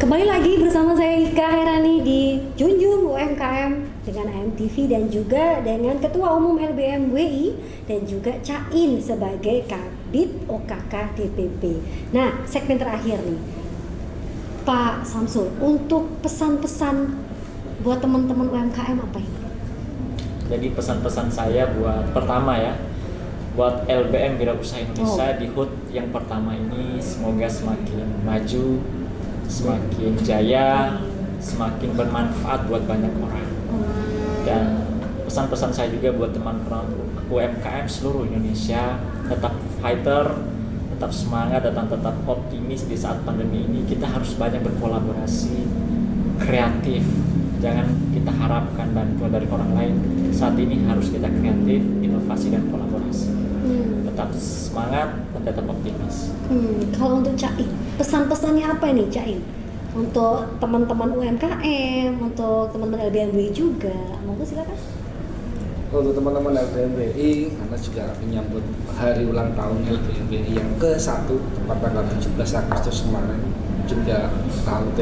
S1: Kembali lagi bersama saya Ika Hairani di Junjung UMKM dengan AMTV dan juga dengan Ketua Umum LBMWI dan juga Cak In sebagai Kabid OKK DPP. Nah, segmen terakhir nih, Pak Samsul, untuk pesan-pesan buat teman-teman UMKM apa ini?
S2: Jadi pesan-pesan saya pertama ya, buat LBM Wirausaha Indonesia di HUT yang pertama ini semoga semakin maju, semakin jaya, semakin bermanfaat buat banyak orang. Dan pesan-pesan saya juga buat teman-teman UMKM seluruh Indonesia, tetap fighter, tetap semangat, dan tetap optimis di saat pandemi ini. Kita harus banyak berkolaborasi, kreatif. Jangan kita harapkan bantuan dari orang lain. Saat ini harus kita kreatif, inovasi, dan kolaborasi. Tetap semangat dan tetap optimis.
S1: Kalau untuk Cain, pesan-pesannya apa nih Cain? Untuk teman-teman UMKM, untuk teman-teman LBMWI juga, monggo silakan.
S5: Untuk teman-teman LBMWI, karena juga menyambut hari ulang tahun LBMWI yang ke-1 tepat tanggal 17 Agustus kemarin, juga HUT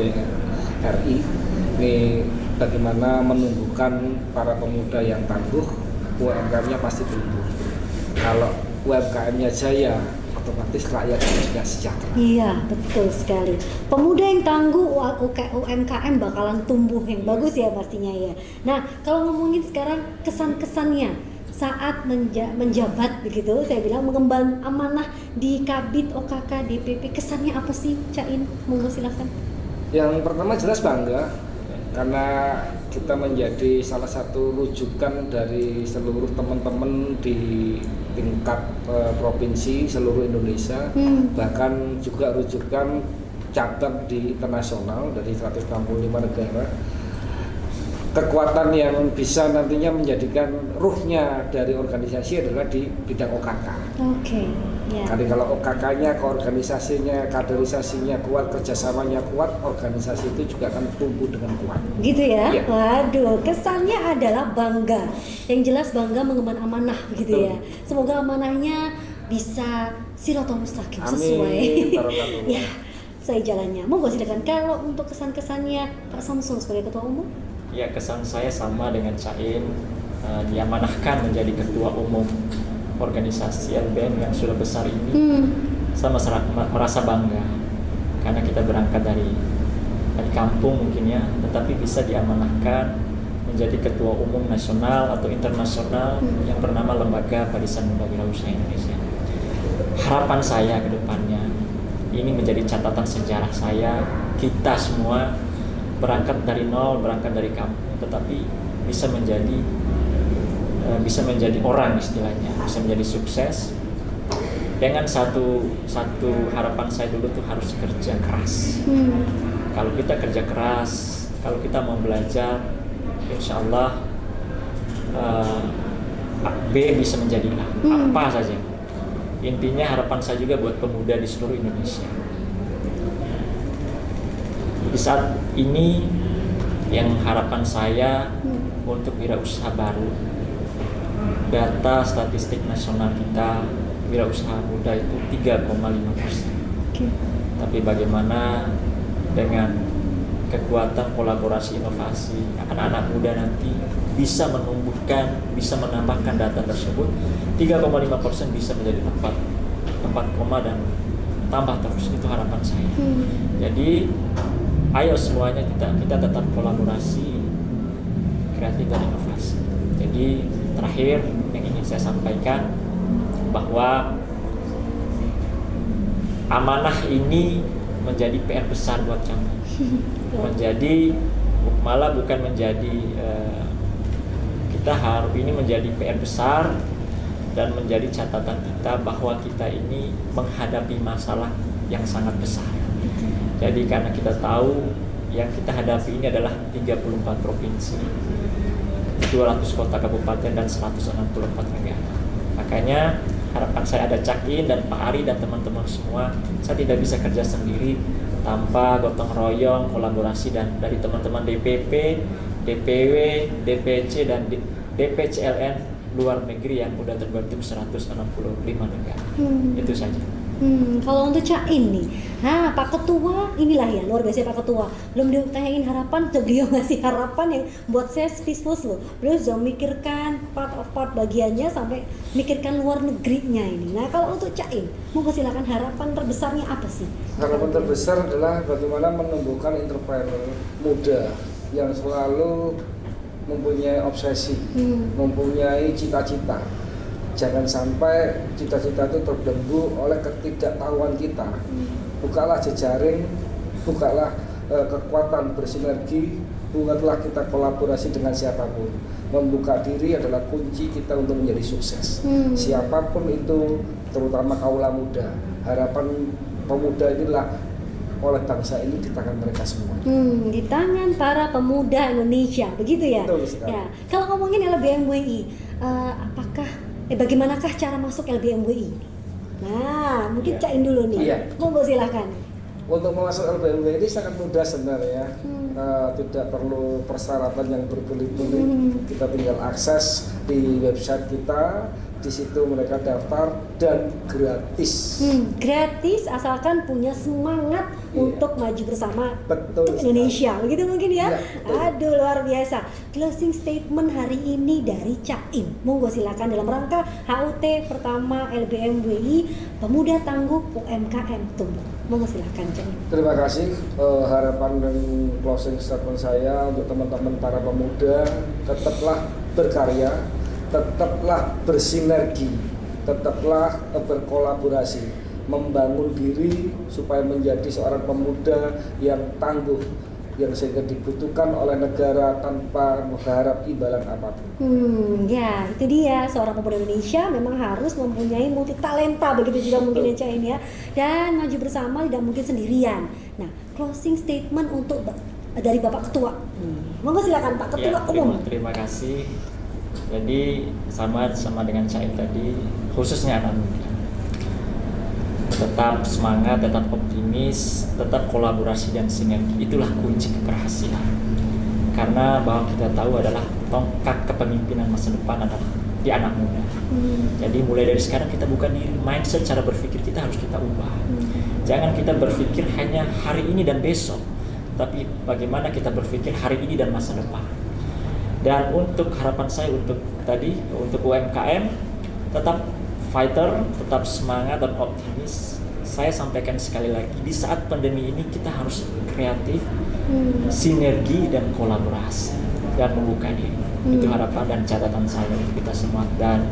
S5: RI. Ini bagaimana menumbuhkan para pemuda yang tangguh, UMKM-nya pasti tumbuh. Kalau UMKM-nya jaya, otomatis rakyatnya juga sejahtera.
S1: Iya, betul sekali. Pemuda yang tangguh, UMKM bakalan tumbuh yang bagus ya pastinya ya. Nah, kalau ngomongin sekarang kesan-kesannya saat menjabat begitu, saya bilang mengemban amanah di Kabid OKK DPP, kesannya apa sih, Cain? Monggo silakan.
S5: Yang pertama jelas bangga, karena kita menjadi salah satu rujukan dari seluruh teman-teman di tingkat provinsi seluruh Indonesia, bahkan juga rujukan cabang di internasional dari 165 negara. Kekuatan yang bisa nantinya menjadikan ruhnya dari organisasi adalah di bidang OKK.
S1: Oke, ya.
S5: Jadi kalau OKK-nya, keorganisasinya, kaderisasinya kuat, kerjasamanya kuat, organisasi itu juga akan tumbuh dengan kuat.
S1: Gitu ya?
S5: Iya.
S1: Waduh, kesannya adalah bangga. Yang jelas bangga mengemban amanah begitu ya. Semoga amanahnya bisa siratal mustaqim sesuai.
S5: Amin.
S1: Ya, sesuai jalannya. Monggo silakan. Kalau untuk kesan-kesannya Pak Samsul sebagai Ketua Umum?
S2: Ya, kesan saya sama dengan Cain, diamanahkan menjadi Ketua Umum organisasi LBM yang sudah besar ini. Sama merasa bangga karena kita berangkat dari kampung mungkin ya, tetapi bisa diamanahkan menjadi Ketua Umum nasional atau internasional yang bernama Lembaga Barisan Muda Wirausaha Indonesia. Harapan saya ke depannya, ini menjadi catatan sejarah saya, kita semua berangkat dari nol, berangkat dari kampung, tetapi bisa menjadi orang istilahnya, bisa menjadi sukses. Dengan satu harapan saya dulu tuh harus kerja keras. Kalau kita kerja keras, kalau kita mau belajar, insya Allah B bisa menjadi A, apa saja. Intinya harapan saya juga buat pemuda di seluruh Indonesia. Di saat ini yang harapan saya untuk wirausaha baru, data statistik nasional kita wirausaha muda itu 3,5%. Tapi bagaimana dengan kekuatan kolaborasi inovasi, anak-anak muda nanti bisa menumbuhkan, bisa menambahkan data tersebut, 3,5% bisa menjadi 4, dan tambah terus. Itu harapan saya. Jadi ayo semuanya kita tetap kolaborasi, kreatif dan inovasi. Jadi terakhir yang ingin saya sampaikan bahwa amanah ini menjadi PR besar buat kami. Bukan menjadi kita harus ini menjadi PR besar dan menjadi catatan kita bahwa kita ini menghadapi masalah yang sangat besar. Jadi karena kita tahu yang kita hadapi ini adalah 34 provinsi, 200 kota kabupaten dan 164 negara. Makanya harapan saya ada Cain dan Pak Ari dan teman-teman semua, saya tidak bisa kerja sendiri tanpa gotong royong, kolaborasi dan dari teman-teman DPP, DPW, DPC dan DPCLN luar negeri yang sudah terbentuk 165 negara. Itu saja.
S1: Kalau untuk Cain nih, Pak Ketua, inilah ya luar biasa Pak Ketua. Belum ditanyain harapan, beliau ngasih harapan yang buat saya speechless loh. Beliau sudah memikirkan part bagiannya sampai mikirkan luar negerinya ini. Nah kalau untuk Cain, monggo silakan harapan terbesarnya apa sih?
S5: Harapan terbesar adalah bagaimana menumbuhkan entrepreneur muda yang selalu mempunyai obsesi, mempunyai cita-cita. Jangan sampai cita-cita itu terbelenggu oleh ketidaktahuan kita. Bukalah jejaring, bukalah kekuatan bersinergi, buatlah kita kolaborasi dengan siapapun. Membuka diri adalah kunci kita untuk menjadi sukses. Siapapun itu, terutama kaula muda, harapan pemuda inilah oleh bangsa ini di tangan mereka semua.
S1: Di tangan para pemuda Indonesia, begitu ya?
S5: Betul sekali.
S1: Ya. Kalau ngomongin LBMWI, bagaimanakah cara masuk LBMWI? Nah, mungkin
S5: Ya.
S1: Cain dulu nih.
S5: Iya.
S1: Monggo silakan.
S5: Untuk masuk LBMWI ini sangat mudah sebenarnya. Tidak perlu persyaratan yang berbelit-belit. Kita tinggal akses di website kita. Di situ mereka daftar dan gratis.
S1: Gratis asalkan punya semangat untuk maju bersama
S5: Betul sekali.
S1: Indonesia, begitu mungkin ya?
S5: Iya, betul.
S1: Aduh, luar biasa. Closing statement hari ini dari Cain. Monggo silakan dalam rangka HUT pertama LBMWI Pemuda Tangguh UMKM Tumbuh. Monggo silakan Cain.
S5: Terima kasih. Harapan dan closing statement saya untuk teman-teman para pemuda, tetaplah berkarya, tetaplah bersinergi, tetaplah berkolaborasi, membangun diri supaya menjadi seorang pemuda yang tangguh, yang sehingga dibutuhkan oleh negara tanpa mengharap imbalan apapun.
S1: Ya itu dia, seorang pemuda Indonesia memang harus mempunyai multi talenta, begitu juga mungkin ya Cain ya, dan maju bersama tidak mungkin sendirian. Nah, closing statement untuk dari Bapak Ketua. Monggo silakan Pak Ketua Umum.
S2: Terima kasih. Jadi sama dengan Cain tadi, khususnya anak muda, tetap semangat, tetap optimis, tetap kolaborasi dan sinergi, itulah kunci keberhasilan. Karena bahwa kita tahu adalah tongkat kepemimpinan masa depan adalah di anak muda. Jadi mulai dari sekarang kita buka diri, mindset cara berpikir kita harus kita ubah. Jangan kita berpikir hanya hari ini dan besok, tapi bagaimana kita berpikir hari ini dan masa depan. Dan untuk harapan saya untuk UMKM, tetap fighter, tetap semangat dan optimis. Saya sampaikan sekali lagi, di saat pandemi ini kita harus kreatif, sinergi dan kolaborasi dan membuka diri. Itu harapan dan catatan saya untuk kita semua, dan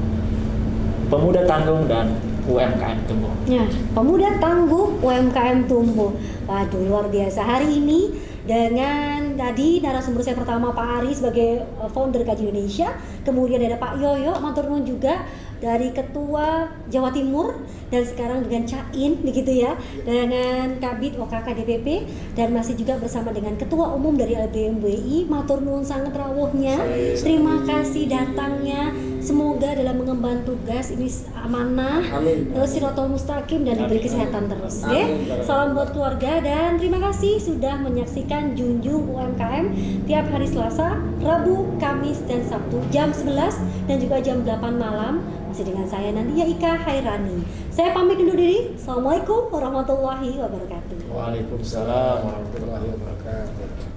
S2: Pemuda Tangguh dan UMKM Tumbuh.
S1: Ya, Pemuda Tangguh UMKM Tumbuh. Waduh, luar biasa. Hari ini dengan tadi narasumber saya pertama Pak Ari sebagai founder Kaji Indonesia, kemudian ada Pak Yoyo matur nuwun juga dari Ketua Jawa Timur, dan sekarang dengan Cain begitu ya, dengan Kabid OKK DPP, dan masih juga bersama dengan Ketua Umum dari LBMWI. Matur nuwun sangat rawuhnya. Terima kasih datangnya. Semoga dalam mengemban tugas ini amanah, sirotol mustaqim, dan diberi kesehatan terus. Ya. Salam buat keluarga, dan terima kasih sudah menyaksikan Junjung UMKM tiap hari Selasa, Rabu, Kamis, dan Sabtu jam 11 dan juga jam 8 malam. Masih dengan saya Nandia Ika Hairani. Saya pamit undur diri. Assalamualaikum warahmatullahi wabarakatuh.
S2: Waalaikumsalam
S5: Warahmatullahi wabarakatuh.